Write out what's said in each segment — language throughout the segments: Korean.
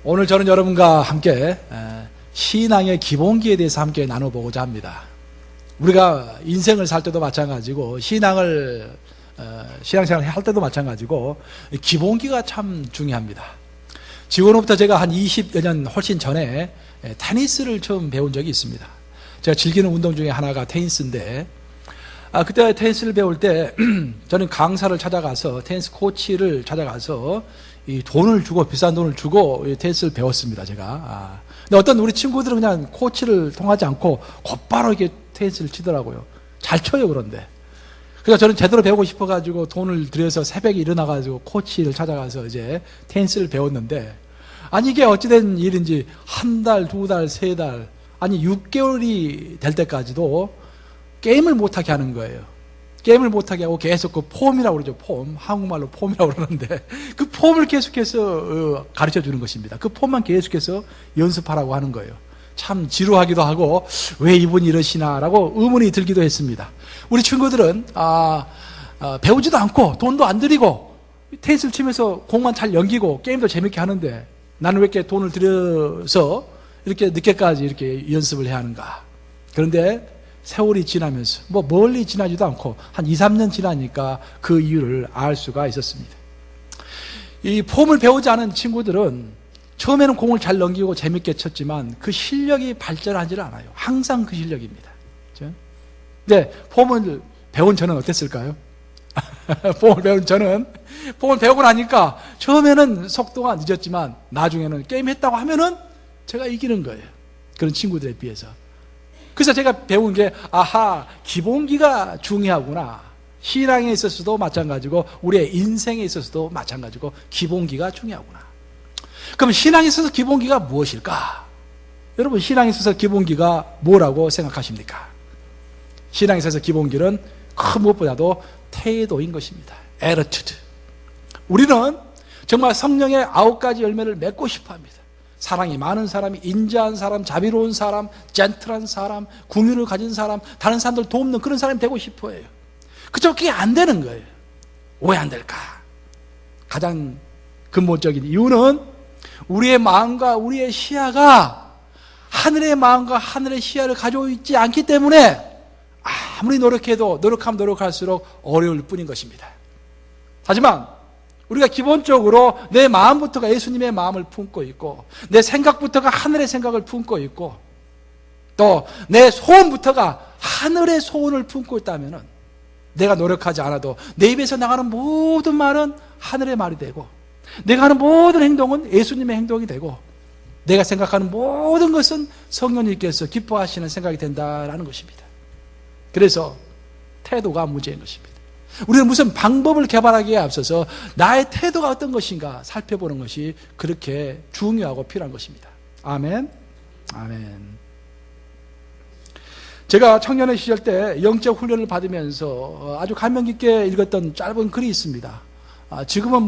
오늘 저는 여러분과 함께 신앙의 기본기에 대해서 함께 나눠보고자 합니다. 우리가 인생을 살 때도 마찬가지고 신앙생활을 할 때도 마찬가지고 기본기가 참 중요합니다. 지금부터 제가 한 20여 년 훨씬 전에 테니스를 처음 배운 적이 있습니다. 제가 즐기는 운동 중에 하나가 테니스인데 그때 테니스를 배울 때 저는 강사를 찾아가서 테니스 코치를 찾아가서 이 돈을 주고 비싼 돈을 주고 테니스를 배웠습니다. 제가. 근데 어떤 우리 친구들은 그냥 코치를 통하지 않고 곧바로 이렇게 테니스를 치더라고요. 잘 쳐요. 그런데 그래서 저는 제대로 배우고 싶어가지고 돈을 들여서 새벽에 일어나가지고 코치를 찾아가서 이제 테니스를 배웠는데 아니 이게 어찌된 일인지 한 달, 두 달, 세 달 아니 6개월이 될 때까지도 게임을 못하게 하는 거예요. 게임을 못하게 하고 계속 그 폼이라고 그러죠. 폼. 한국말로 폼이라고 그러는데 그 폼을 계속해서 가르쳐 주는 것입니다. 그 폼만 계속해서 연습하라고 하는 거예요. 참 지루하기도 하고 왜 이분이 이러시나라고 의문이 들기도 했습니다. 우리 친구들은 배우지도 않고 돈도 안 들이고 테니스를 치면서 공만 잘 연기고 게임도 재밌게 하는데 나는 왜 이렇게 돈을 들여서 이렇게 늦게까지 이렇게 연습을 해야 하는가. 그런데 세월이 지나면서 멀리 지나지도 않고 한 2, 3년 지나니까 그 이유를 알 수가 있었습니다. 이 폼을 배우지 않은 친구들은 처음에는 공을 잘 넘기고 재밌게 쳤지만 그 실력이 발전하지를 않아요. 항상 그 실력입니다. 그렇죠? 근데 폼을 배운 저는 어땠을까요? 폼을 배운 저는 폼을 배우고 나니까 처음에는 속도가 늦었지만 나중에는 게임했다고 하면은 제가 이기는 거예요. 그런 친구들에 비해서. 그래서 제가 배운 게 기본기가 중요하구나. 신앙에 있어서도 마찬가지고 우리의 인생에 있어서도 마찬가지고 기본기가 중요하구나. 그럼 신앙에 있어서 기본기가 무엇일까? 여러분 신앙에 있어서 기본기가 뭐라고 생각하십니까? 신앙에 있어서 기본기는 그 무엇보다도 태도인 것입니다. attitude. 우리는 정말 성령의 9가지 열매를 맺고 싶어합니다. 사랑이 많은 사람, 인자한 사람, 자비로운 사람, 젠틀한 사람, 궁유를 가진 사람, 다른 사람들 돕는 그런 사람이 되고 싶어해요. 그쵸? 그게 안 되는 거예요. 왜 안 될까? 가장 근본적인 이유는 우리의 마음과 우리의 시야가 하늘의 마음과 하늘의 시야를 가지고 있지 않기 때문에 아무리 노력하면 노력할수록 어려울 뿐인 것입니다. 하지만 우리가 기본적으로 내 마음부터가 예수님의 마음을 품고 있고 내 생각부터가 하늘의 생각을 품고 있고 또 내 소원부터가 하늘의 소원을 품고 있다면 내가 노력하지 않아도 내 입에서 나가는 모든 말은 하늘의 말이 되고 내가 하는 모든 행동은 예수님의 행동이 되고 내가 생각하는 모든 것은 성령님께서 기뻐하시는 생각이 된다라는 것입니다. 그래서 태도가 문제인 것입니다. 우리는 무슨 방법을 개발하기에 앞서서 나의 태도가 어떤 것인가 살펴보는 것이 그렇게 중요하고 필요한 것입니다. 아멘. 아멘. 제가 청년의 시절 때 영적 훈련을 받으면서 아주 감명 깊게 읽었던 짧은 글이 있습니다. 지금은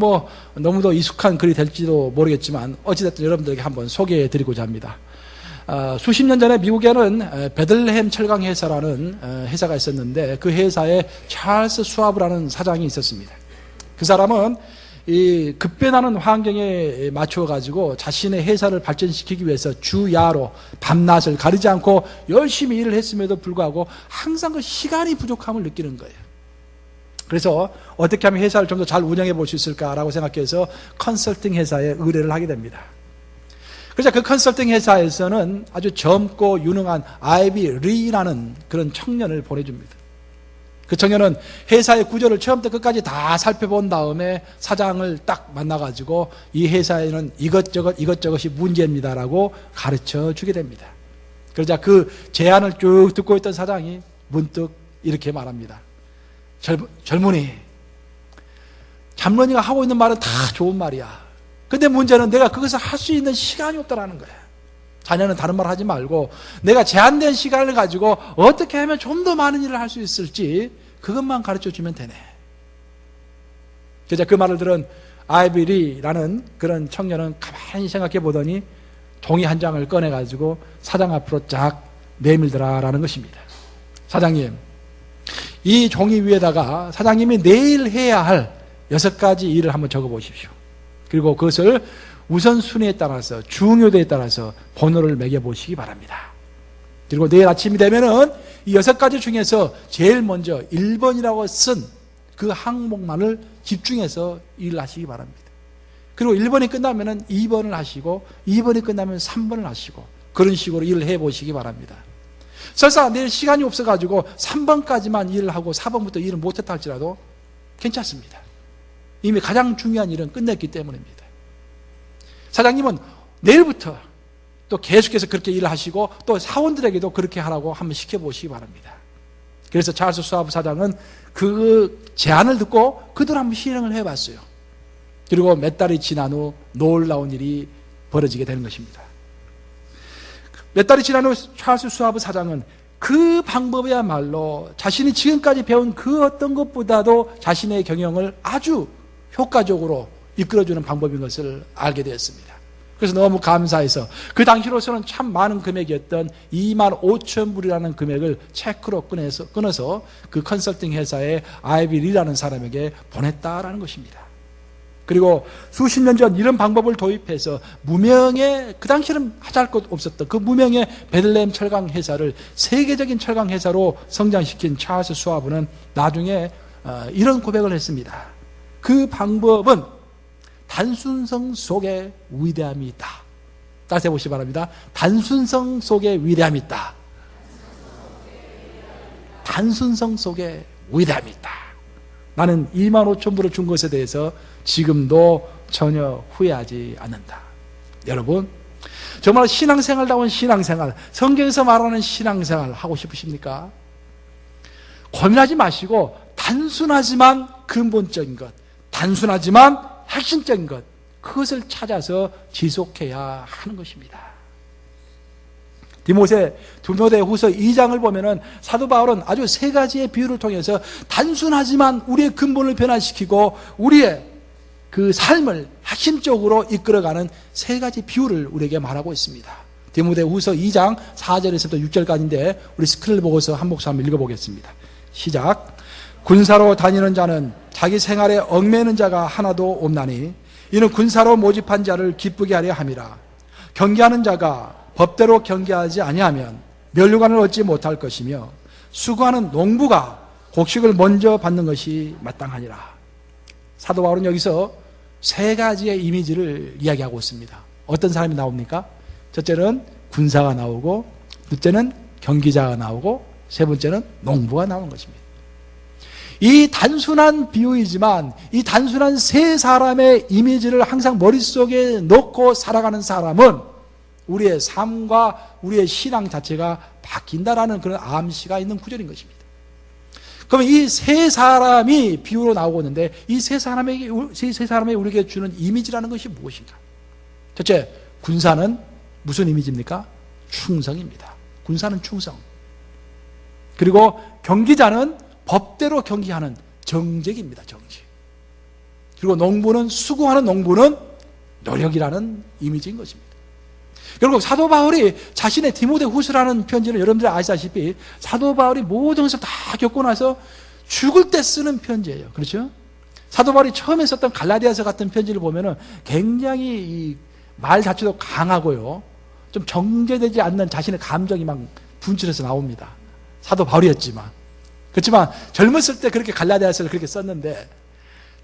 너무도 익숙한 글이 될지도 모르겠지만 어찌됐든 여러분들에게 한번 소개해 드리고자 합니다. 수십 년 전에 미국에는 베들레헴 철강회사라는 회사가 있었는데 그 회사에 찰스 수아브라는 사장이 있었습니다. 그 사람은 이 급변하는 환경에 맞춰 가지고 자신의 회사를 발전시키기 위해서 주야로 밤낮을 가리지 않고 열심히 일을 했음에도 불구하고 항상 그 시간이 부족함을 느끼는 거예요. 그래서 어떻게 하면 회사를 좀 더 잘 운영해 볼 수 있을까라고 생각해서 컨설팅 회사에 의뢰를 하게 됩니다. 그래서 그 컨설팅 회사에서는 아주 젊고 유능한 아이비 리라는 그런 청년을 보내줍니다. 그 청년은 회사의 구조를 처음부터 끝까지 다 살펴본 다음에 사장을 딱 만나가지고 이 회사에는 이것저것이 문제입니다라고 가르쳐 주게 됩니다. 그러자 그 제안을 쭉 듣고 있던 사장이 문득 이렇게 말합니다. 젊은이, 잠런이가 하고 있는 말은 다 좋은 말이야. 근데 문제는 내가 그것을 할 수 있는 시간이 없다라는 거야. 자녀는 다른 말 하지 말고 내가 제한된 시간을 가지고 어떻게 하면 좀 더 많은 일을 할 수 있을지 그것만 가르쳐 주면 되네. 그래서 그 말을 들은 아이비리라는 그런 청년은 가만히 생각해 보더니 종이 한 장을 꺼내가지고 사장 앞으로 쫙 내밀더라라는 것입니다. 사장님, 이 종이 위에다가 사장님이 내일 해야 할 6가지 일을 한번 적어보십시오. 그리고 그것을 우선순위에 따라서, 중요도에 따라서 번호를 매겨보시기 바랍니다. 그리고 내일 아침이 되면은 이 6가지 중에서 제일 먼저 1번이라고 쓴 그 항목만을 집중해서 일을 하시기 바랍니다. 그리고 1번이 끝나면은 2번을 하시고, 2번이 끝나면 3번을 하시고, 그런 식으로 일을 해보시기 바랍니다. 설사 내일 시간이 없어가지고 3번까지만 일을 하고 4번부터 일을 못했다 할지라도 괜찮습니다. 이미 가장 중요한 일은 끝냈기 때문입니다. 사장님은 내일부터 또 계속해서 그렇게 일을 하시고 또 사원들에게도 그렇게 하라고 한번 시켜보시기 바랍니다. 그래서 찰스 스와브 사장은 그 제안을 듣고 그대로 한번 실행을 해봤어요. 그리고 몇 달이 지난 후 놀라운 일이 벌어지게 되는 것입니다. 몇 달이 지난 후 찰스 스와브 사장은 그 방법이야말로 자신이 지금까지 배운 그 어떤 것보다도 자신의 경영을 아주 효과적으로 이끌어주는 방법인 것을 알게 되었습니다. 그래서 너무 감사해서 그 당시로서는 참 많은 금액이었던 25,000불이라는 금액을 체크로 끊어서 그 컨설팅 회사의 아이비 리라는 사람에게 보냈다라는 것입니다. 그리고 수십 년 전 이런 방법을 도입해서 무명의, 그 당시에는 하잘 것 없었던 그 무명의 베들레헴 철강 회사를 세계적인 철강 회사로 성장시킨 찰스 스와브는 나중에 이런 고백을 했습니다. 그 방법은 단순성 속에 위대함이 있다. 다시 해보시기 바랍니다. 단순성 속에 위대함이 있다. 단순성 속에 위대함이 있다. 나는 25,000불을 준 것에 대해서 지금도 전혀 후회하지 않는다. 여러분, 정말 신앙생활다운 신앙생활, 성경에서 말하는 신앙생활 하고 싶으십니까? 고민하지 마시고 단순하지만 근본적인 것, 단순하지만 핵심적인 것, 그것을 찾아서 지속해야 하는 것입니다. 디모데 후서 2장을 보면은 사도 바울은 아주 3가지의 비유를 통해서 단순하지만 우리의 근본을 변화시키고 우리의 그 삶을 핵심적으로 이끌어가는 3가지 비유를 우리에게 말하고 있습니다. 디모데 후서 2장 4절에서부터 6절까지인데 우리 스크린을 보고서 한 목소 한번 읽어보겠습니다. 시작. 군사로 다니는 자는 자기 생활에 얽매이는 자가 하나도 없나니 이는 군사로 모집한 자를 기쁘게 하려 함이라. 경계하는 자가 법대로 경계하지 아니하면 면류관을 얻지 못할 것이며 수고하는 농부가 곡식을 먼저 받는 것이 마땅하니라. 사도 바울은 여기서 3가지의 이미지를 이야기하고 있습니다. 어떤 사람이 나옵니까? 첫째는 군사가 나오고, 둘째는 경기자가 나오고, 세 번째는 농부가 나오는 것입니다. 이 단순한 비유이지만 이 단순한 3사람의 이미지를 항상 머릿속에 넣고 살아가는 사람은 우리의 삶과 우리의 신앙 자체가 바뀐다라는 그런 암시가 있는 구절인 것입니다. 그러면 이 3사람이 비유로 나오고 있는데 이 세 사람이 우리에게 주는 이미지라는 것이 무엇인가? 첫째, 군사는 무슨 이미지입니까? 충성입니다. 군사는 충성. 그리고 경기자는 법대로 경기하는 정직입니다. 정직. 그리고 농부는, 수고하는 농부는 노력이라는 이미지인 것입니다. 결국 사도 바울이 자신의 디모데 후서라는 편지는 여러분들이 아시다시피 사도 바울이 모든 것을 다 겪고 나서 죽을 때 쓰는 편지예요. 그렇죠? 사도 바울이 처음에 썼던 갈라디아서 같은 편지를 보면은 굉장히 이 말 자체도 강하고요, 좀 정제되지 않는 자신의 감정이 막 분출해서 나옵니다. 사도 바울이었지만. 그렇지만 젊었을 때 그렇게 갈라디아서를 그렇게 썼는데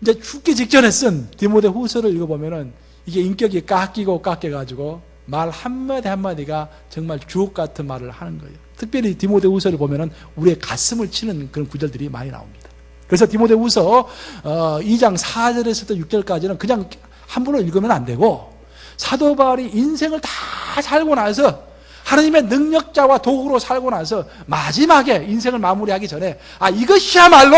이제 죽기 직전에 쓴 디모데 후서를 읽어보면은 이게 인격이 깎여가지고 말 한마디 한마디가 정말 주옥 같은 말을 하는 거예요. 특별히 디모데 후서를 보면은 우리의 가슴을 치는 그런 구절들이 많이 나옵니다. 그래서 디모데 후서 2장 4절에서부터 6절까지는 그냥 함부로 읽으면 안 되고 사도 바울이 인생을 다 살고 나서 하나님의 능력자와 도구로 살고 나서 마지막에 인생을 마무리하기 전에 이것이야말로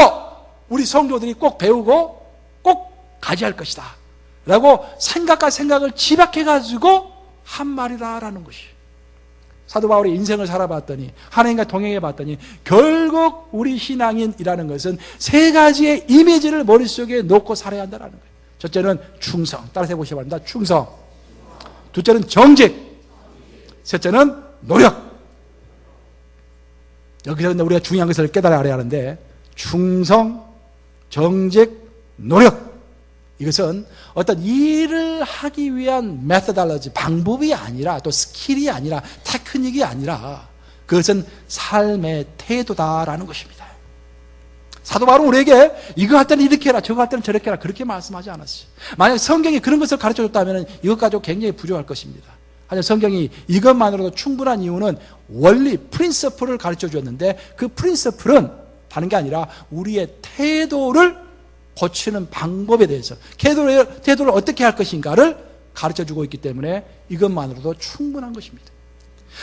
우리 성도들이 꼭 배우고 꼭 가져야 할 것이다 라고 생각과 생각을 집약해가지고 한 말이다라는 것이, 사도 바울이 인생을 살아봤더니 하나님과 동행해봤더니 결국 우리 신앙인이라는 것은 3가지의 이미지를 머릿속에 놓고 살아야 한다는 거예요. 첫째는 충성, 따라서 해보시기 바랍니다. 충성. 둘째는 정직, 셋째는 노력. 여기서 우리가 중요한 것을 깨달아야 하는데 충성, 정직, 노력, 이것은 어떤 일을 하기 위한 메서달러지, 방법이 아니라, 또 스킬이 아니라, 테크닉이 아니라 그것은 삶의 태도다라는 것입니다. 사도 바울은 우리에게 이거 할 때는 이렇게 해라, 저거 할 때는 저렇게 해라, 그렇게 말씀하지 않았어요. 만약 성경이 그런 것을 가르쳐줬다면 이것 가지고 굉장히 부족할 것입니다. 하지만 성경이 이것만으로도 충분한 이유는 원리, 프린서플을 가르쳐 주었는데, 그 프린서플은 다른 게 아니라 우리의 태도를 고치는 방법에 대해서, 태도를 어떻게 할 것인가를 가르쳐 주고 있기 때문에 이것만으로도 충분한 것입니다.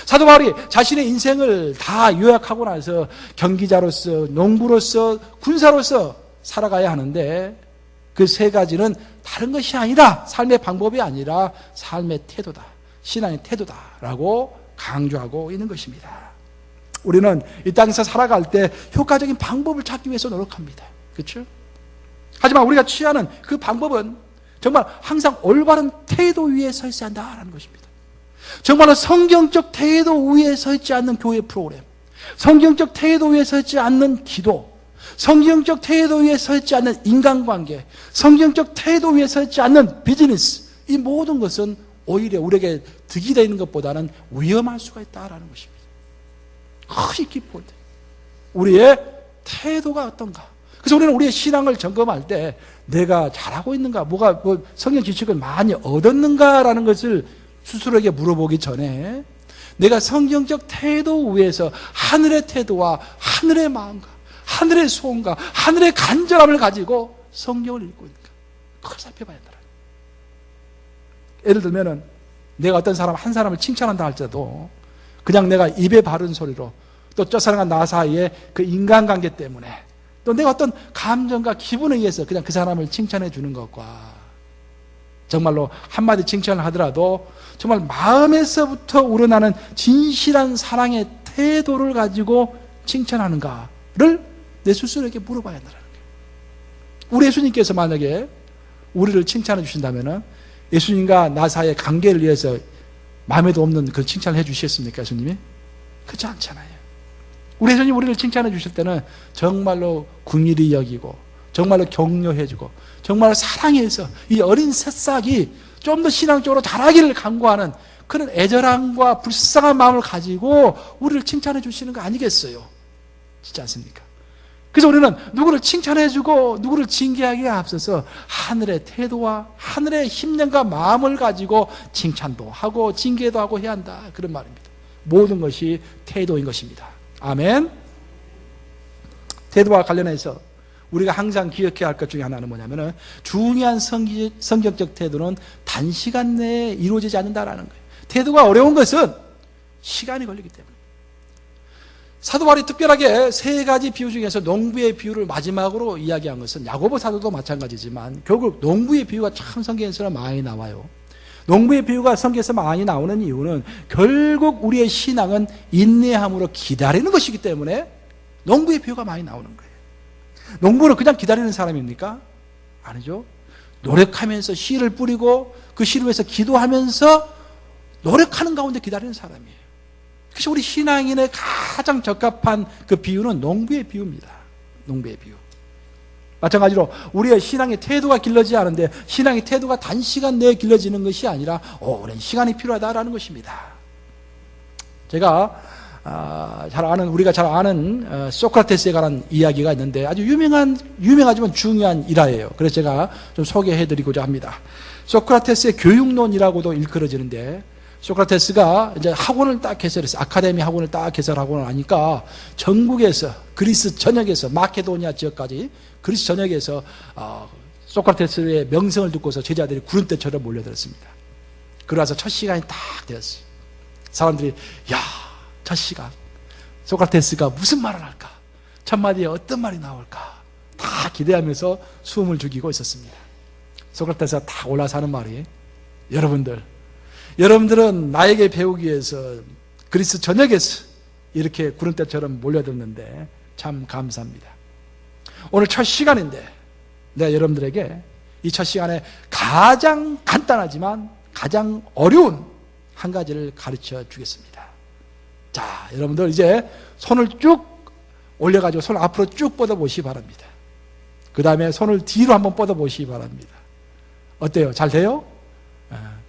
사도 바울이 자신의 인생을 다 요약하고 나서 경기자로서, 농부로서, 군사로서 살아가야 하는데, 그 세 가지는 다른 것이 아니라, 삶의 방법이 아니라 삶의 태도다, 신앙의 태도다라고 강조하고 있는 것입니다. 우리는 이 땅에서 살아갈 때 효과적인 방법을 찾기 위해서 노력합니다. 그렇죠? 하지만 우리가 취하는 그 방법은 정말 항상 올바른 태도 위에 서 있어야 한다는 것입니다. 정말로 성경적 태도 위에 서 있지 않는 교회 프로그램, 성경적 태도 위에 서 있지 않는 기도, 성경적 태도 위에 서 있지 않는 인간관계, 성경적 태도 위에 서 있지 않는 비즈니스, 이 모든 것은 오히려 우리에게 득이 되는 것보다는 위험할 수가 있다는 것입니다. 크게 기뻐할 때 우리의 태도가 어떤가? 그래서 우리는 우리의 신앙을 점검할 때 내가 잘하고 있는가, 성경 지식을 많이 얻었는가라는 것을 스스로에게 물어보기 전에 내가 성경적 태도 위에서 하늘의 태도와 하늘의 마음과 하늘의 소원과 하늘의 간절함을 가지고 성경을 읽고 있는가, 그걸 살펴봐야 한다. 예를 들면은 내가 어떤 사람, 한 사람을 칭찬한다 할지라도 그냥 내가 입에 바른 소리로, 또 저 사람과 나 사이에 그 인간관계 때문에, 또 내가 어떤 감정과 기분에 의해서 그냥 그 사람을 칭찬해 주는 것과, 정말로 한마디 칭찬을 하더라도 정말 마음에서부터 우러나는 진실한 사랑의 태도를 가지고 칭찬하는가를 내 스스로에게 물어봐야 한다는 거예요. 우리 예수님께서 만약에 우리를 칭찬해 주신다면 예수님과 나 사이의 관계를 위해서 마음에도 없는 그 칭찬을 해 주시겠습니까, 예수님이? 그렇지 않잖아요. 우리 예수님 우리를 칭찬해 주실 때는 정말로 긍휼히 여기고, 정말로 격려해주고, 정말 사랑해서 이 어린 새싹이 좀 더 신앙적으로 자라기를 간구하는 그런 애절함과 불쌍한 마음을 가지고 우리를 칭찬해 주시는 거 아니겠어요? 진짜 않습니까? 그래서 우리는 누구를 칭찬해주고 누구를 징계하기에 앞서서 하늘의 태도와 하늘의 힘념과 마음을 가지고 칭찬도 하고 징계도 하고 해야 한다, 그런 말입니다. 모든 것이 태도인 것입니다. 아멘. 태도와 관련해서 우리가 항상 기억해야 할 것 중에 하나는 뭐냐면은, 중요한 성경적 태도는 단시간 내에 이루어지지 않는다라는 거예요. 태도가 어려운 것은 시간이 걸리기 때문에. 사도 바울이 특별하게 세 가지 비유 중에서 농부의 비유를 마지막으로 이야기한 것은, 야고보 사도도 마찬가지지만 결국 농부의 비유가 참 성경에서는 많이 나와요. 농부의 비유가 성경에서 많이 나오는 이유는 결국 우리의 신앙은 인내함으로 기다리는 것이기 때문에 농부의 비유가 많이 나오는 거예요. 농부는 그냥 기다리는 사람입니까? 아니죠. 노력하면서 씨를 뿌리고 그 씨를 위해서 기도하면서 노력하는 가운데 기다리는 사람이에요. 그래서 우리 신앙인의 가장 적합한 그 비유는 농부의 비유입니다. 농부의 비유. 마찬가지로 우리의 신앙의 태도가 길러지지 않은데, 신앙의 태도가 단시간 내에 길러지는 것이 아니라 오랜 시간이 필요하다라는 것입니다. 제가 우리가 잘 아는 소크라테스에 관한 이야기가 있는데, 아주 유명하지만 중요한 일화예요. 그래서 제가 좀 소개해드리고자 합니다. 소크라테스의 교육론이라고도 일컬어지는데, 소크라테스가 이제 학원을 딱 개설했어요. 아카데미 학원을 딱 개설하고 나니까 전국에서, 그리스 전역에서, 마케도니아 지역까지 그리스 전역에서 소크라테스의 명성을 듣고서 제자들이 구름대처럼 몰려들었습니다. 그러면서 첫 시간이 딱 되었어요. 사람들이 첫 시간 소크라테스가 무슨 말을 할까, 첫 마디에 어떤 말이 나올까 다 기대하면서 숨을 죽이고 있었습니다. 소크라테스가 딱 올라서 하는 말이, 여러분들은 나에게 배우기 위해서 그리스 전역에서 이렇게 구름대처럼 몰려들는데 참 감사합니다. 오늘 첫 시간인데 내가 여러분들에게 이 첫 시간에 가장 간단하지만 가장 어려운 한 가지를 가르쳐 주겠습니다. 자, 여러분들 이제 손을 쭉 올려가지고 손을 앞으로 쭉 뻗어 보시기 바랍니다. 그 다음에 손을 뒤로 한번 뻗어 보시기 바랍니다. 어때요? 잘 돼요?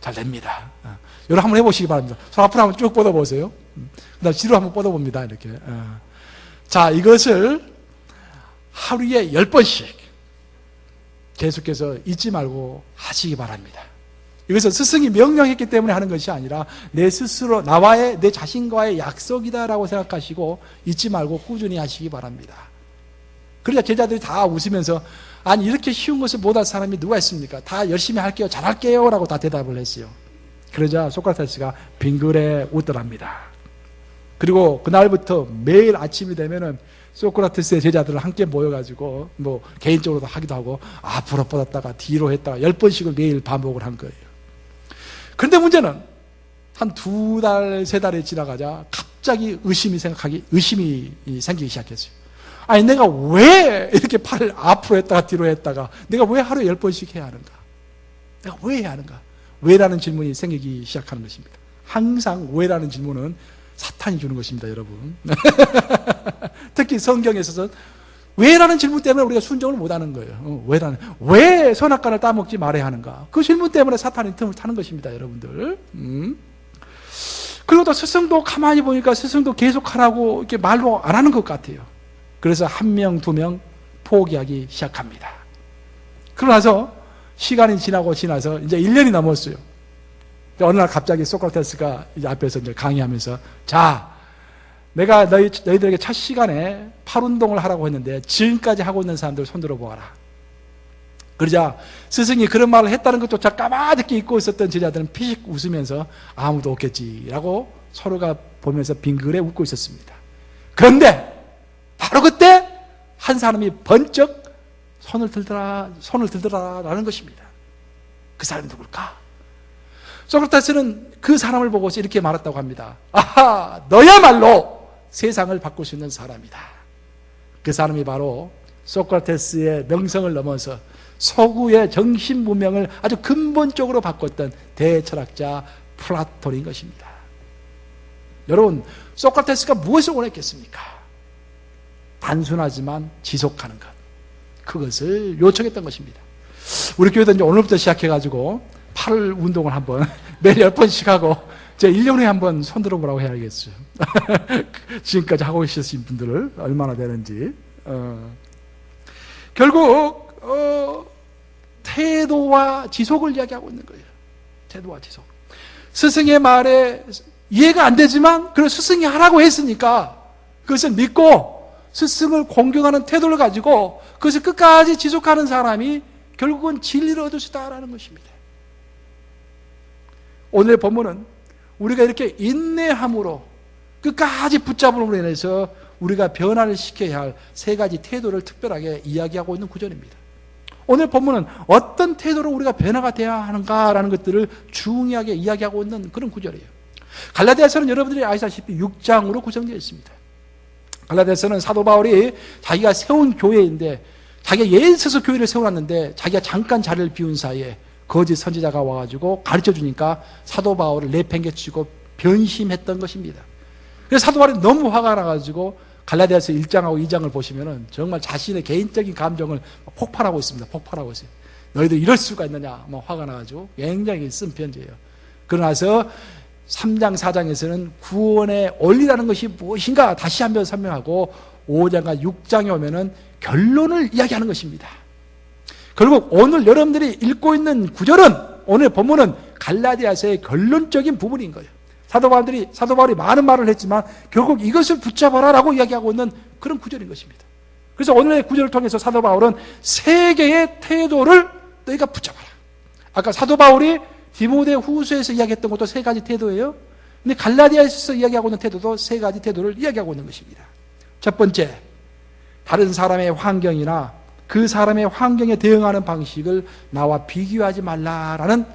잘 됩니다. 여러분 한번 해보시기 바랍니다. 손 앞으로 한번 쭉 뻗어보세요. 그 다음 뒤로 한번 뻗어봅니다. 이렇게. 자, 이것을 하루에 10번씩 계속해서 잊지 말고 하시기 바랍니다. 이것은 스승이 명령했기 때문에 하는 것이 아니라 내 스스로 내 자신과의 약속이다라고 생각하시고 잊지 말고 꾸준히 하시기 바랍니다. 그러자 제자들이 다 웃으면서 아니 이렇게 쉬운 것을 못할 사람이 누가 있습니까? 다 열심히 할게요. 잘할게요. 라고 다 대답을 했어요. 그러자 소크라테스가 빙그레 웃더랍니다. 그리고 그날부터 매일 아침이 되면은 소크라테스의 제자들을 함께 모여가지고 뭐 개인적으로도 하기도 하고 앞으로 뻗었다가 뒤로 했다가 10번씩을 매일 반복을 한 거예요. 그런데 문제는 한 2달, 3달이 지나가자 갑자기 의심이 생기기 시작했어요. 아니 내가 왜 이렇게 팔을 앞으로 했다가 뒤로 했다가 내가 왜 하루에 10번씩 해야 하는가? 내가 왜 해야 하는가? 왜라는 질문이 생기기 시작하는 것입니다. 항상 왜라는 질문은 사탄이 주는 것입니다, 여러분. 특히 성경에 있어서 왜라는 질문 때문에 우리가 순종을 못하는 거예요. 왜 선악과를 따먹지 말아야 하는가? 그 질문 때문에 사탄이 틈을 타는 것입니다, 여러분들. 그리고 또 스승도 가만히 보니까 스승도 계속하라고 이렇게 말로 안 하는 것 같아요. 그래서 1명, 2명 포기하기 시작합니다. 그러나서 시간이 지나서 이제 1년이 넘었어요. 어느 날 갑자기 소크라테스가 이제 앞에서 이제 강의하면서 자, 내가 너희들에게 첫 시간에 팔 운동을 하라고 했는데 지금까지 하고 있는 사람들 손 들어보아라. 그러자 스승이 그런 말을 했다는 것조차 까마득히 잊고 있었던 제자들은 피식 웃으면서 아무도 없겠지라고 서로가 보면서 빙그레 웃고 있었습니다. 그런데 바로 그때 한 사람이 번쩍 손을 들더라라는 것입니다. 그 사람이 누굴까? 소크라테스는 그 사람을 보고서 이렇게 말했다고 합니다. 아하, 너야말로 세상을 바꿀 수 있는 사람이다. 그 사람이 바로 소크라테스의 명성을 넘어서 서구의 정신 문명을 아주 근본적으로 바꿨던 대철학자 플라톤인 것입니다. 여러분, 소크라테스가 무엇을 원했겠습니까? 단순하지만 지속하는 것. 그것을 요청했던 것입니다. 우리 교회도 이제 오늘부터 시작해가지고 팔 운동을 한번 매일 10번씩 하고 제 1년에 한번 손들어 보라고 해야겠어요. 지금까지 하고 계신 분들을 얼마나 되는지. 결국 태도와 지속을 이야기하고 있는 거예요. 태도와 지속. 스승의 말에 이해가 안 되지만 그걸 스승이 하라고 했으니까 그것을 믿고 스승을 공경하는 태도를 가지고 그것을 끝까지 지속하는 사람이 결국은 진리를 얻을 수 있다는 것입니다. 오늘 본문은 우리가 이렇게 인내함으로 끝까지 붙잡음으로 인해서 우리가 변화를 시켜야 할 3가지 태도를 특별하게 이야기하고 있는 구절입니다. 오늘 본문은 어떤 태도로 우리가 변화가 되어야 하는가라는 것들을 중요하게 이야기하고 있는 그런 구절이에요. 갈라디아서는 여러분들이 아시다시피 6장으로 구성되어 있습니다. 갈라디아서는 사도 바울이 자기가 세운 교회인데 자기가 예수서 교회를 세워놨는데 자기가 잠깐 자리를 비운 사이에 거짓 선지자가 와가지고 가르쳐 주니까 사도 바울을 내팽개치고 변심했던 것입니다. 그래서 사도 바울이 너무 화가 나가지고 갈라디아서 1장하고 2장을 보시면은 정말 자신의 개인적인 감정을 폭발하고 있습니다. 폭발하고 있어요. 너희들 이럴 수가 있느냐? 막 화가 나가지고 굉장히 쓴 편지예요. 그러나서 3장, 4장에서는 구원의 원리라는 것이 무엇인가 다시 한번 설명하고 5장과 6장에 오면은 결론을 이야기하는 것입니다. 결국 오늘 여러분들이 읽고 있는 구절은 오늘 본문은 갈라디아서의 결론적인 부분인 거예요. 사도 바울이 많은 말을 했지만 결국 이것을 붙잡아라라고 이야기하고 있는 그런 구절인 것입니다. 그래서 오늘의 구절을 통해서 사도 바울은 3개의 태도를 너희가 붙잡아라. 아까 사도 바울이 디모데 후서에서 이야기했던 것도 3가지 태도예요. 근데 갈라디아에서 이야기하고 있는 태도도 3가지 태도를 이야기하고 있는 것입니다. 첫 번째, 다른 사람의 환경이나 그 사람의 환경에 대응하는 방식을 나와 비교하지 말라라는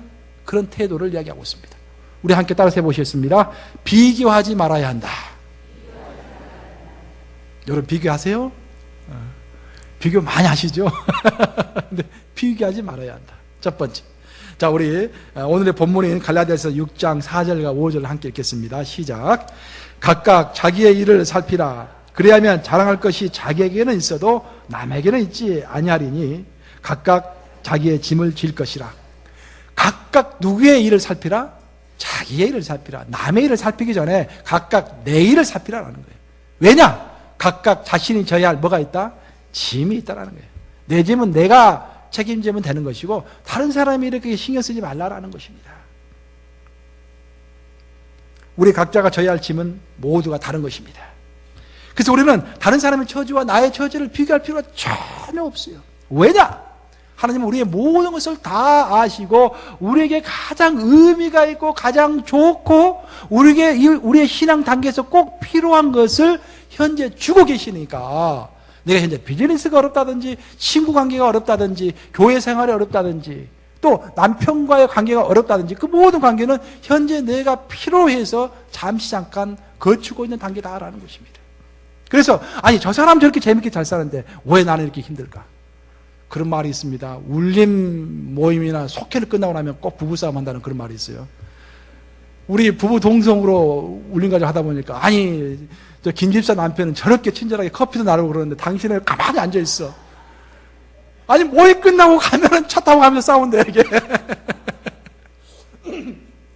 그런 태도를 이야기하고 있습니다. 우리 함께 따라서 해보시겠습니다. 비교하지 말아야 한다. 여러분 비교하세요? 비교 많이 하시죠? 근데 비교하지 말아야 한다. 첫 번째. 자, 우리 오늘의 본문인 갈라디아서 6장 4절과 5절을 함께 읽겠습니다. 시작. 각각 자기의 일을 살피라. 그래야면 자랑할 것이 자기에게는 있어도 남에게는 있지 아니하리니 각각 자기의 짐을 질 것이라. 각각 누구의 일을 살피라? 자기의 일을 살피라. 남의 일을 살피기 전에 각각 내 일을 살피라라는 거예요. 왜냐? 각각 자신이 져야 할 뭐가 있다? 짐이 있다라는 거예요. 내 짐은 내가 책임지면 되는 것이고 다른 사람이 이렇게 신경 쓰지 말라라는 것입니다. 우리 각자가 져야 할 짐은 모두가 다른 것입니다. 그래서 우리는 다른 사람의 처지와 나의 처지를 비교할 필요가 전혀 없어요. 왜냐? 하나님은 우리의 모든 것을 다 아시고 우리에게 가장 의미가 있고 가장 좋고 우리의 신앙 단계에서 꼭 필요한 것을 현재 주고 계시니까 내가 현재 비즈니스가 어렵다든지 친구 관계가 어렵다든지 교회 생활이 어렵다든지 또 남편과의 관계가 어렵다든지 그 모든 관계는 현재 내가 필요해서 잠시 잠깐 거치고 있는 단계다라는 것입니다. 그래서 아니 저 사람 저렇게 재밌게 잘 사는데 왜 나는 이렇게 힘들까? 그런 말이 있습니다. 울림 모임이나 속회를 끝나고 나면 꼭 부부싸움 한다는 그런 말이 있어요. 우리 부부 동성으로 울림 가지고 하다 보니까 아니 저 김집사 남편은 저렇게 친절하게 커피도 나르고 그러는데 당신은 가만히 앉아있어. 아니 모임 끝나고 가면은 차 타고 가면서 싸운대 이게.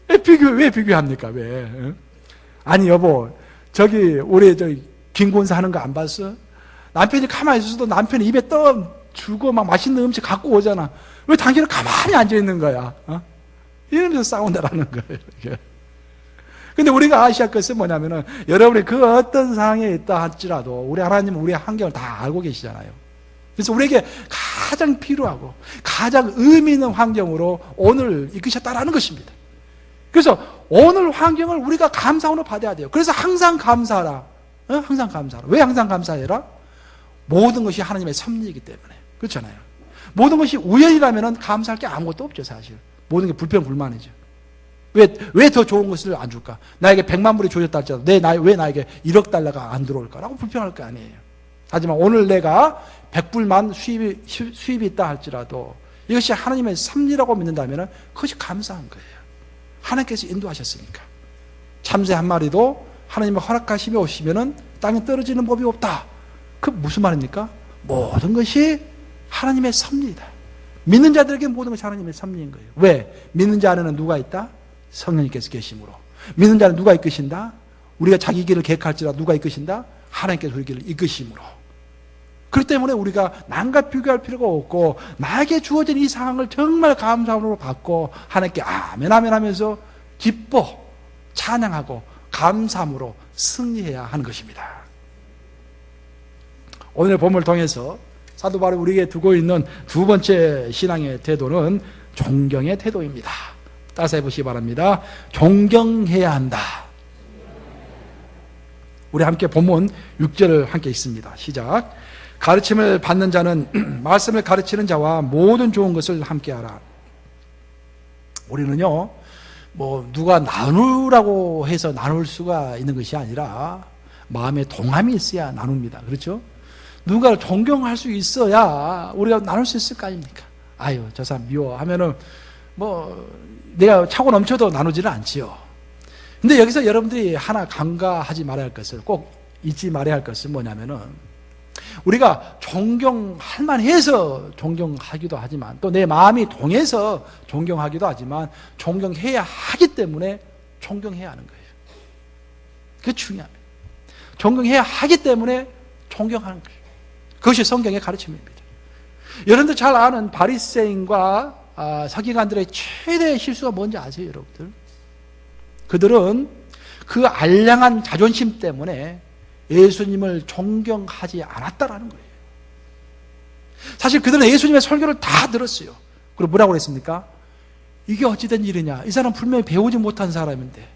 왜 비교합니까? 왜? 아니 여보 저기 우리 김권사 하는 거 안 봤어? 남편이 가만히 있어도 남편이 입에 떠 주고 막 맛있는 음식 갖고 오잖아. 왜 당신은 가만히 앉아있는 거야? 이러면서 싸운다라는 거예요. 근데 우리가 아셔야 할 것은 뭐냐면은 여러분이 그 어떤 상황에 있다 할지라도 우리 하나님은 우리의 환경을 다 알고 계시잖아요. 그래서 우리에게 가장 필요하고 가장 의미 있는 환경으로 오늘 이끄셨다라는 것입니다. 그래서 오늘 환경을 우리가 감사함으로 받아야 돼요. 그래서 항상 감사하라. 항상 감사하라. 왜 항상 감사해라? 모든 것이 하나님의 섭리이기 때문에. 그렇잖아요. 모든 것이 우연이라면 감사할 게 아무것도 없죠, 사실. 모든 게 불평, 불만이죠. 왜 더 좋은 것을 안 줄까? 나에게 100만 불이 주어졌다 할지라도 왜 나에게 1억 달러가 안 들어올까라고 불평할 거 아니에요. 하지만 오늘 내가 100불만 수입이 있다 할지라도 이것이 하나님의 섭리라고 믿는다면 그것이 감사한 거예요. 하나님께서 인도하셨으니까. 참새 한 마리도 하나님의 허락하심이 오시면 땅에 떨어지는 법이 없다. 그 무슨 말입니까? 모든 것이 하나님의 섭리이다. 믿는 자들에게 모든 것이 하나님의 섭리인 거예요. 왜? 믿는 자 안에는 누가 있다? 성령님께서 계심으로. 믿는 자는 누가 이끄신다? 우리가 자기 길을 계획할지라도 누가 이끄신다? 하나님께서 우리 길을 이끄심으로. 그렇기 때문에 우리가 남과 비교할 필요가 없고 나에게 주어진 이 상황을 정말 감사함으로 받고 하나님께 아멘 아멘 하면서 기뻐 찬양하고 감사함으로 승리해야 하는 것입니다. 오늘 본문을 통해서 사도 바울이 우리에게 두고 있는 두 번째 신앙의 태도는 존경의 태도입니다. 따라서 해보시기 바랍니다. 존경해야 한다. 우리 함께 본문 6절을 함께 읽습니다. 시작. 가르침을 받는 자는 말씀을 가르치는 자와 모든 좋은 것을 함께하라. 우리는요, 누가 나누라고 해서 나눌 수가 있는 것이 아니라 마음에 동함이 있어야 나눕니다. 그렇죠? 누가를 존경할 수 있어야 우리가 나눌 수 있을 거 아닙니까? 아유, 저 사람 미워 하면은 내가 차고 넘쳐도 나누지는 않지요. 근데 여기서 여러분들이 하나 간과하지 말아야 할 것을 꼭 잊지 말아야 할 것은 뭐냐면은 우리가 존경할 만해서 존경하기도 하지만 또 내 마음이 동해서 존경하기도 하지만 존경해야 하기 때문에 존경해야 하는 거예요. 그게 중요합니다. 존경해야 하기 때문에 존경하는 거예요. 그것이 성경의 가르침입니다. 여러분들 잘 아는 바리새인과 서기관들의 최대의 실수가 뭔지 아세요, 여러분들? 그들은 그 알량한 자존심 때문에 예수님을 존경하지 않았다라는 거예요. 사실 그들은 예수님의 설교를 다 들었어요. 그리고 뭐라고 그랬습니까? 이게 어찌된 일이냐? 이 사람 분명히 배우지 못한 사람인데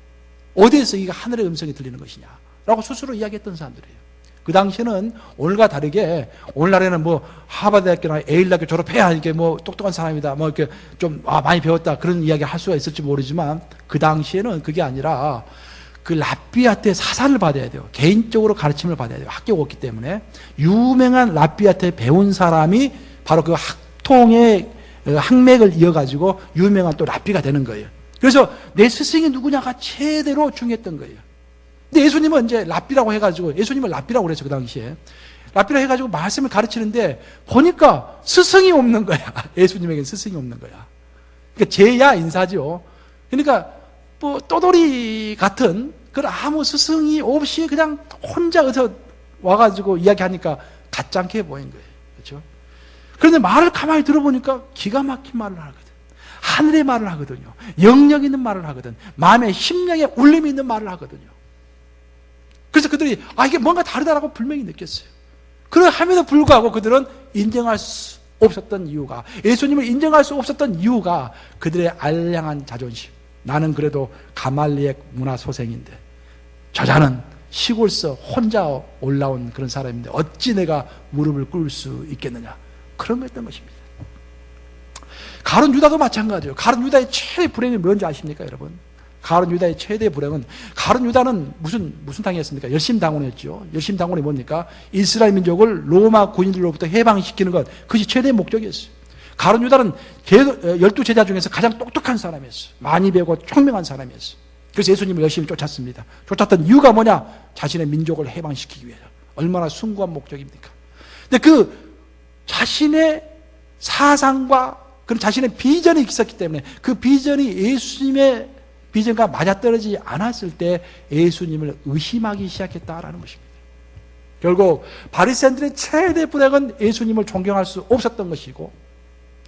어디에서 이게 하늘의 음성이 들리는 것이냐? 라고 스스로 이야기했던 사람들이에요. 그 당시에는 오늘과 다르게 오늘날에는 하버드대학교나 에일대학교 졸업해야 이게 똑똑한 사람이다. 이렇게 좀 많이 배웠다. 그런 이야기 할 수가 있을지 모르지만 그 당시에는 그게 아니라 그 랍비아테 사사를 받아야 돼요. 개인적으로 가르침을 받아야 돼요. 학교가 없기 때문에. 유명한 랍비아테 배운 사람이 바로 그 학통의 학맥을 이어가지고 유명한 또 랍비가 되는 거예요. 그래서 내 스승이 누구냐가 최대로 중요했던 거예요. 근데 예수님은 이제 랍비라고 해가지고, 예수님을 랍비라고 그랬죠, 그 당시에. 랍비라고 해가지고 말씀을 가르치는데, 보니까 스승이 없는 거야. 예수님에게는 스승이 없는 거야. 그러니까 제야 인사죠. 그러니까 뭐 떠돌이 같은 그런 아무 스승이 없이 그냥 혼자 어서 와가지고 이야기하니까 가짜게 보인 거예요. 그렇죠? 그런데 말을 가만히 들어보니까 기가 막힌 말을 하거든. 하늘의 말을 하거든요. 영역 있는 말을 하거든. 마음에 심령에 울림이 있는 말을 하거든요. 그래서 그들이 이게 뭔가 다르다라고 분명히 느꼈어요. 그럼에도 불구하고 그들은 인정할 수 없었던 이유가, 예수님을 인정할 수 없었던 이유가 그들의 알량한 자존심. 나는 그래도 가말리엘 문화 소생인데 저자는 시골서 혼자 올라온 그런 사람인데 어찌 내가 무릎을 꿇을 수 있겠느냐, 그런 거였던 것입니다. 가룟 유다도 마찬가지예요. 가룟 유다의 최대 불행이 뭔지 아십니까, 여러분? 가룟 유다의 최대 불행은, 가룟 유다는 무슨 당이었습니까? 열심당원이었죠. 열심당원이 뭡니까? 이스라엘 민족을 로마 군인들로부터 해방시키는 것, 그것이 최대 목적이었어요. 가룟 유다는 12제자 중에서 가장 똑똑한 사람이었어요. 많이 배우고 총명한 사람이었어요. 그래서 예수님을 열심히 쫓았습니다. 쫓았던 이유가 뭐냐? 자신의 민족을 해방시키기 위해서. 얼마나 숭고한 목적입니까? 근데 그 자신의 사상과 그런 자신의 비전이 있었기 때문에 그 비전이 예수님의 비전과 맞아떨어지지 않았을 때 예수님을 의심하기 시작했다라는 것입니다. 결국 바리새인들의 최대 불행은 예수님을 존경할 수 없었던 것이고,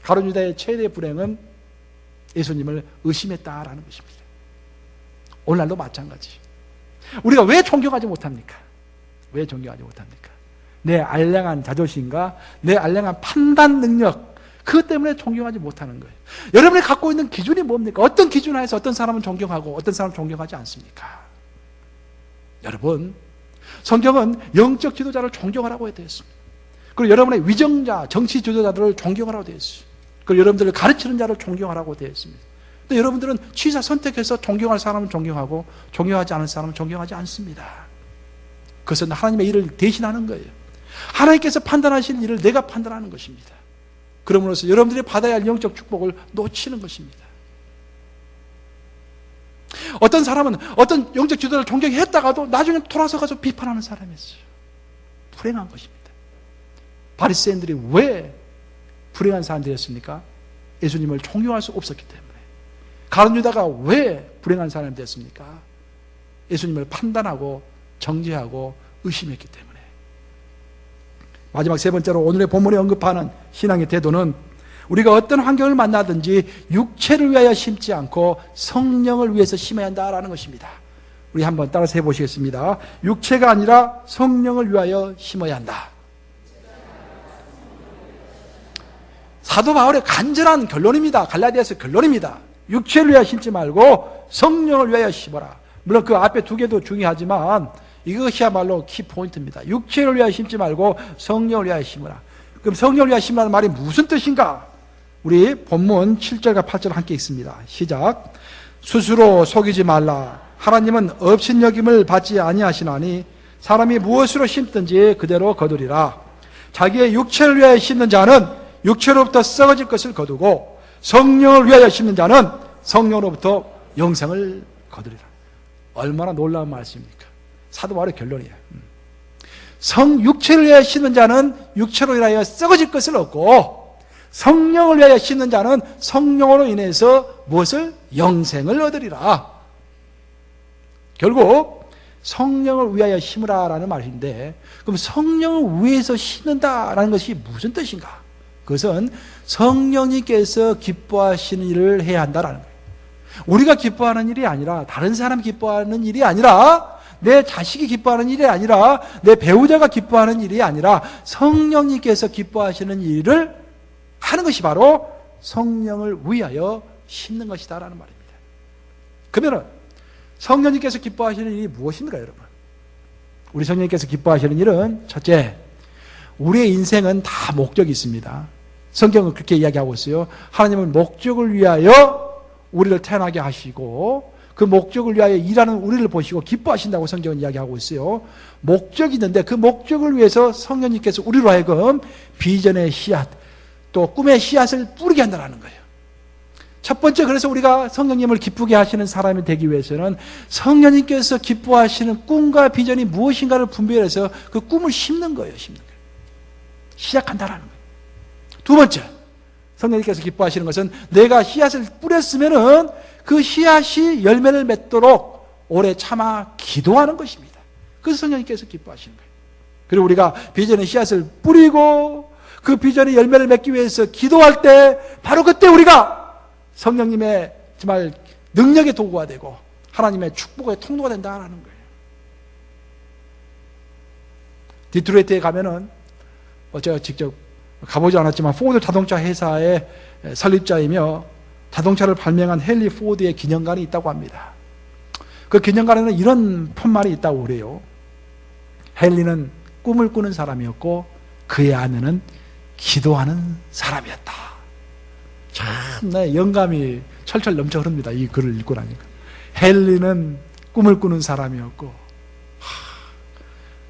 가룟 유다의 최대 불행은 예수님을 의심했다라는 것입니다. 오늘날도 마찬가지. 우리가 왜 존경하지 못합니까? 왜 존경하지 못합니까? 내 알량한 자존심과 내 알량한 판단 능력, 그것 때문에 존경하지 못하는 거예요. 여러분이 갖고 있는 기준이 뭡니까? 어떤 기준 하에서 어떤 사람은 존경하고 어떤 사람은 존경하지 않습니까? 여러분, 성경은 영적 지도자를 존경하라고 되어 있습니다. 그리고 여러분의 위정자, 정치 지도자들을 존경하라고 되어 있어요. 그리고 여러분들을 가르치는 자를 존경하라고 되어 있습니다. 근데 여러분들은 취사 선택해서 존경할 사람은 존경하고 존경하지 않을 사람은 존경하지 않습니다. 그것은 하나님의 일을 대신하는 거예요. 하나님께서 판단하신 일을 내가 판단하는 것입니다. 그러므로서 여러분들이 받아야 할 영적 축복을 놓치는 것입니다. 어떤 사람은 어떤 영적 지도자를 존경했다가도 나중에 돌아서 가서 비판하는 사람이 있어요. 불행한 것입니다. 바리새인들이 왜 불행한 사람들이었습니까? 예수님을 존경할 수 없었기 때문에. 가룟 유다가 왜 불행한 사람이 됐습니까? 예수님을 판단하고 정죄하고 의심했기 때문에. 마지막 세 번째로 오늘의 본문에 언급하는 신앙의 태도는 우리가 어떤 환경을 만나든지 육체를 위하여 심지 않고 성령을 위해서 심어야 한다라는 것입니다. 우리 한번 따라서 해보시겠습니다. 육체가 아니라 성령을 위하여 심어야 한다. 사도 바울의 간절한 결론입니다. 갈라디아서 결론입니다. 육체를 위하여 심지 말고 성령을 위하여 심어라. 물론 그 앞에 두 개도 중요하지만 이것이야말로 키포인트입니다. 육체를 위하여 심지 말고 성령을 위하여 심으라. 그럼 성령을 위하여 심으라는 말이 무슨 뜻인가? 우리 본문 7절과 8절 함께 읽습니다. 시작. 스스로 속이지 말라. 하나님은 업신여김을 받지 아니하시나니 사람이 무엇으로 심든지 그대로 거두리라. 자기의 육체를 위하여 심는 자는 육체로부터 썩어질 것을 거두고 성령을 위하여 심는 자는 성령으로부터 영생을 거두리라. 얼마나 놀라운 말씀입니까? 사도 바울의 결론이에요. 육체를 위하여 심는 자는 육체로 인하여 썩어질 것을 얻고 성령을 위하여 심는 자는 성령으로 인해서 무엇을? 영생을 얻으리라. 결국 성령을 위하여 심으라라는 말인데, 그럼 성령을 위해서 심는다라는 것이 무슨 뜻인가? 그것은 성령님께서 기뻐하시는 일을 해야 한다라는 거예요. 우리가 기뻐하는 일이 아니라, 다른 사람 기뻐하는 일이 아니라, 내 자식이 기뻐하는 일이 아니라, 내 배우자가 기뻐하는 일이 아니라 성령님께서 기뻐하시는 일을 하는 것이 바로 성령을 위하여 심는 것이다라는 말입니다. 그러면 성령님께서 기뻐하시는 일이 무엇입니까, 여러분? 우리 성령님께서 기뻐하시는 일은 첫째, 우리의 인생은 다 목적이 있습니다. 성경은 그렇게 이야기하고 있어요. 하나님은 목적을 위하여 우리를 태어나게 하시고 그 목적을 위하여 일하는 우리를 보시고 기뻐하신다고 성경은 이야기하고 있어요. 목적이 있는데 그 목적을 위해서 성령님께서 우리로 하여금 비전의 씨앗, 또 꿈의 씨앗을 뿌리게 한다는 거예요. 첫 번째, 그래서 우리가 성령님을 기쁘게 하시는 사람이 되기 위해서는 성령님께서 기뻐하시는 꿈과 비전이 무엇인가를 분별해서 그 꿈을 심는 거예요. 심는 거예요. 시작한다라는 거예요. 두 번째, 성령님께서 기뻐하시는 것은 내가 씨앗을 뿌렸으면은 그 씨앗이 열매를 맺도록 오래 참아 기도하는 것입니다. 그래서 성령님께서 기뻐하시는 거예요. 그리고 우리가 비전의 씨앗을 뿌리고 그 비전의 열매를 맺기 위해서 기도할 때 바로 그때 우리가 성령님의 정말 능력의 도구가 되고 하나님의 축복의 통로가 된다는 거예요. 디트로이트에 가면은 제가 직접 가보지 않았지만 포드 자동차 회사의 설립자이며 자동차를 발명한 헨리 포드의 기념관이 있다고 합니다. 그 기념관에는 이런 푯말이 있다고 그래요. 헨리는 꿈을 꾸는 사람이었고 그의 아내는 기도하는 사람이었다. 참 영감이 철철 넘쳐 흐릅니다. 이 글을 읽고 나니까. 헨리는 꿈을 꾸는 사람이었고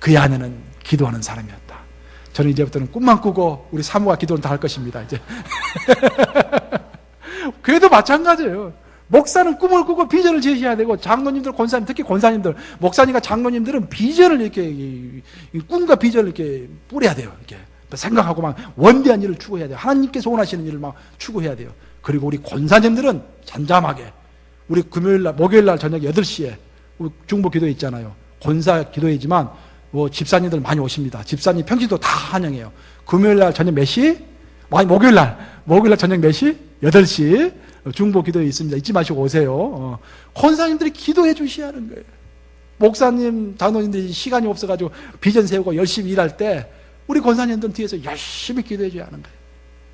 그의 아내는 기도하는 사람이었다. 저는 이제부터는 꿈만 꾸고 우리 사모가 기도는 다 할 것입니다. 이제 그래도 마찬가지예요. 목사는 꿈을 꾸고 비전을 제시해야 되고 장로님들, 권사님, 특히 권사님들, 목사님과 장로님들은 비전을 이렇게 꿈과 비전을 이렇게 뿌려야 돼요. 이렇게 생각하고 막 원대한 일을 추구해야 돼요. 하나님께서 원하시는 일을 막 추구해야 돼요. 그리고 우리 권사님들은 잠잠하게 우리 금요일날, 목요일날 저녁 8시에 중보 기도회 있잖아요. 권사 기도회지만 집사님들 많이 오십니다. 집사님 평신도 다 환영해요. 금요일날 저녁 몇 시? 목요일날 저녁 몇 시? 8시 중보 기도회 있습니다. 잊지 마시고 오세요. 권사님들이 기도해 주셔야 하는 거예요. 목사님, 장로님들이 시간이 없어가지고 비전 세우고 열심히 일할 때 우리 권사님들은 뒤에서 열심히 기도해 줘야 하는 거예요.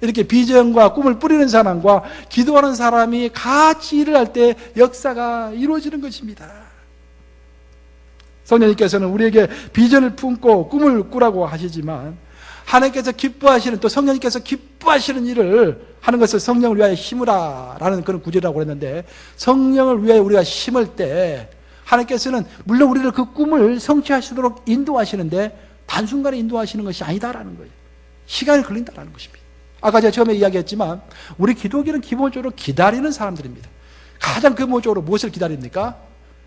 이렇게 비전과 꿈을 뿌리는 사람과 기도하는 사람이 같이 일을 할 때 역사가 이루어지는 것입니다. 성령님께서는 우리에게 비전을 품고 꿈을 꾸라고 하시지만 하나님께서 기뻐하시는, 또 성령님께서 기뻐하시는 일을 하는 것을 성령을 위하여 심으라 라는 그런 구절이라고 했는데, 성령을 위하여 우리가 심을 때 하나님께서는 물론 우리를 그 꿈을 성취하시도록 인도하시는데 단순간에 인도하시는 것이 아니다라는 거예요. 시간이 걸린다라는 것입니다. 아까 제가 처음에 이야기했지만 우리 기독교는 기본적으로 기다리는 사람들입니다. 가장 근본적으로 무엇을 기다립니까?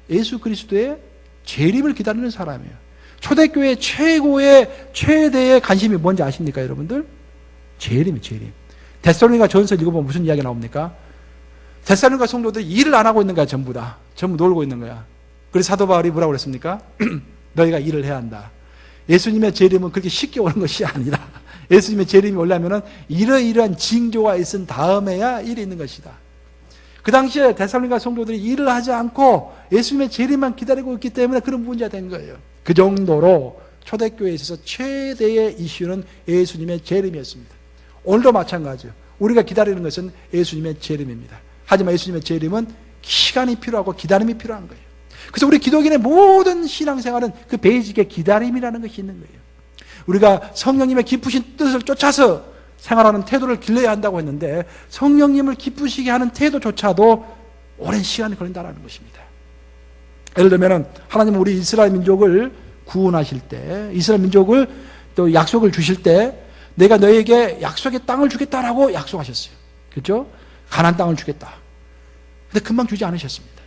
예수 그리스도의 재림을 기다리는 사람이에요. 초대교회 최고의 최대의 관심이 뭔지 아십니까, 여러분들? 재림이에요, 재림. 데살로니가 전서 읽어보면 무슨 이야기가 나옵니까? 데살로니가 성도들이 일을 안 하고 있는 거야, 전부 다. 전부 놀고 있는 거야. 그래서 사도 바울이 뭐라고 그랬습니까? 너희가 일을 해야 한다. 예수님의 재림은 그렇게 쉽게 오는 것이 아니라 예수님의 재림이 오려면은 이러이러한 징조가 있은 다음에야 일이 있는 것이다. 그 당시에 데살로니가 성도들이 일을 하지 않고 예수님의 재림만 기다리고 있기 때문에 그런 문제가 된 거예요. 그 정도로 초대교회에 있어서 최대의 이슈는 예수님의 재림이었습니다. 오늘도 마찬가지예요. 우리가 기다리는 것은 예수님의 재림입니다. 하지만 예수님의 재림은 시간이 필요하고 기다림이 필요한 거예요. 그래서 우리 기독인의 모든 신앙생활은 그 베이직의 기다림이라는 것이 있는 거예요. 우리가 성령님의 기쁘신 뜻을 쫓아서 생활하는 태도를 길러야 한다고 했는데 성령님을 기쁘시게 하는 태도조차도 오랜 시간이 걸린다는 것입니다. 예를 들면 하나님은 우리 이스라엘 민족을 구원하실 때, 이스라엘 민족을 또 약속을 주실 때 내가 너에게 약속의 땅을 주겠다라고 약속하셨어요. 그렇죠? 가나안 땅을 주겠다. 근데 금방 주지 않으셨습니다.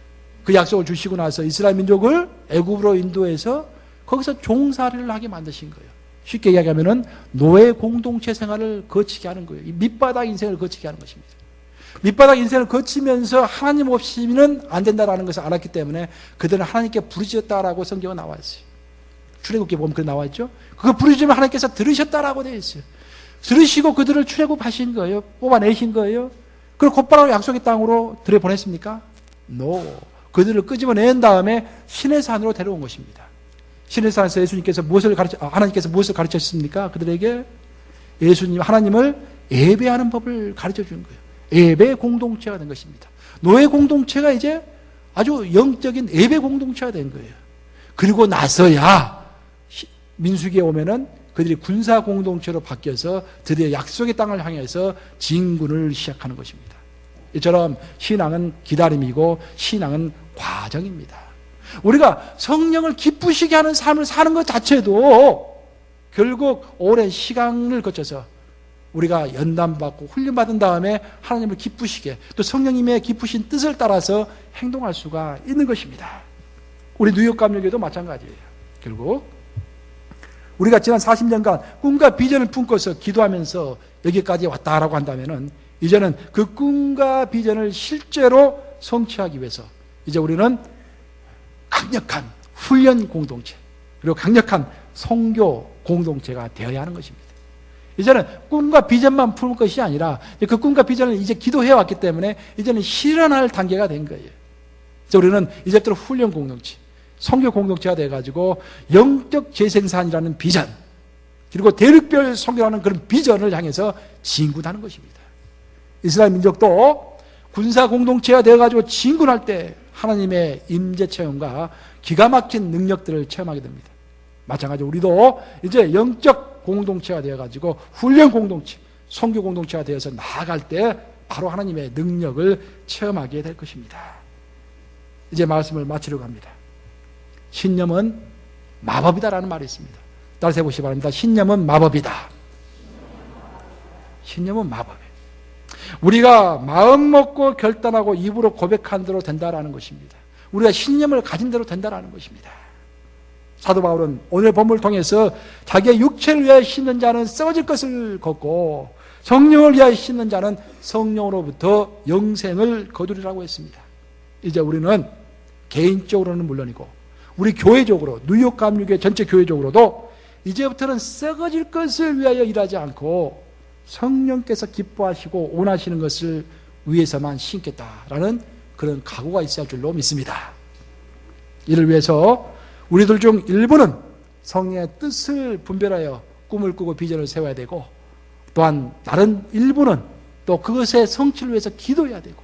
그 약속을 주시고 나서 이스라엘 민족을 애굽으로 인도해서 거기서 종살이를 하게 만드신 거예요. 쉽게 이야기하면은 노예 공동체 생활을 거치게 하는 거예요. 이 밑바닥 인생을 거치게 하는 것입니다. 밑바닥 인생을 거치면서 하나님 없이는 안 된다라는 것을 알았기 때문에 그들은 하나님께 부르짖었다라고 성경에 나와 있어요. 출애굽기에 보면 그렇게 나와 있죠. 그거 부르짖으면 하나님께서 들으셨다라고 되어 있어요. 들으시고 그들을 출애굽하신 거예요. 뽑아내신 거예요. 그걸 곧바로 약속의 땅으로 들여보냈습니까? No. 그들을 끄집어낸 다음에 신의 산으로 데려온 것입니다. 신의 산에서 하나님께서 무엇을 가르쳤습니까? 그들에게 하나님을 예배하는 법을 가르쳐 준 거예요. 예배 공동체가 된 것입니다. 노예 공동체가 이제 아주 영적인 예배 공동체가 된 거예요. 그리고 나서야 민수기에 오면은 그들이 군사 공동체로 바뀌어서 드디어 약속의 땅을 향해서 진군을 시작하는 것입니다. 이처럼 신앙은 기다림이고 신앙은 과정입니다. 우리가 성령을 기쁘시게 하는 삶을 사는 것 자체도 결국 오랜 시간을 거쳐서 우리가 연단받고 훈련받은 다음에 하나님을 기쁘시게, 또 성령님의 기쁘신 뜻을 따라서 행동할 수가 있는 것입니다. 우리 뉴욕 감리교도 마찬가지예요. 결국 우리가 지난 40년간 꿈과 비전을 품고서 기도하면서 여기까지 왔다라고 한다면은 이제는 그 꿈과 비전을 실제로 성취하기 위해서 이제 우리는 강력한 훈련 공동체 그리고 강력한 선교 공동체가 되어야 하는 것입니다. 이제는 꿈과 비전만 품을 것이 아니라 그 꿈과 비전을 이제 기도해 왔기 때문에 이제는 실현할 단계가 된 거예요. 그래서 우리는 이제부터 훈련 공동체, 선교 공동체가 돼가지고 영적 재생산이라는 비전 그리고 대륙별 선교라는 그런 비전을 향해서 진군하는 것입니다. 이스라엘 민족도 군사 공동체가 되어가지고 진군할 때 하나님의 임재 체험과 기가 막힌 능력들을 체험하게 됩니다. 마찬가지로 우리도 이제 영적 공동체가 되어가지고 훈련 공동체, 선교 공동체가 되어서 나아갈 때 바로 하나님의 능력을 체험하게 될 것입니다. 이제 말씀을 마치려고 합니다. 신념은 마법이다라는 말이 있습니다. 따라서 해보시기 바랍니다. 신념은 마법이다. 신념은 마법이에요. 우리가 마음 먹고 결단하고 입으로 고백한 대로 된다라는 것입니다. 우리가 신념을 가진 대로 된다라는 것입니다. 사도 바울은 오늘 본문을 통해서 자기의 육체를 위하여 심는 자는 썩어질 것을 걷고 성령을 위하여 심는 자는 성령으로부터 영생을 거두리라고 했습니다. 이제 우리는 개인적으로는 물론이고 우리 교회적으로 뉴욕 감리교회 전체 교회적으로도 이제부터는 썩어질 것을 위하여 일하지 않고 성령께서 기뻐하시고 원하시는 것을 위해서만 심겠다라는 그런 각오가 있어야 할 줄로 믿습니다. 이를 위해서 우리들 중 일부는 성령의 뜻을 분별하여 꿈을 꾸고 비전을 세워야 되고 또한 다른 일부는 또 그것의 성취를 위해서 기도해야 되고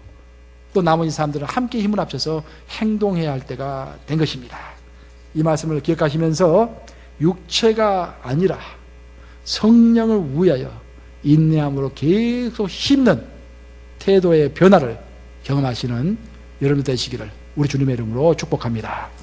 또 나머지 사람들은 함께 힘을 합쳐서 행동해야 할 때가 된 것입니다. 이 말씀을 기억하시면서 육체가 아니라 성령을 위하여 인내함으로 계속 심는 태도의 변화를 경험하시는 여러분 되시기를 우리 주님의 이름으로 축복합니다.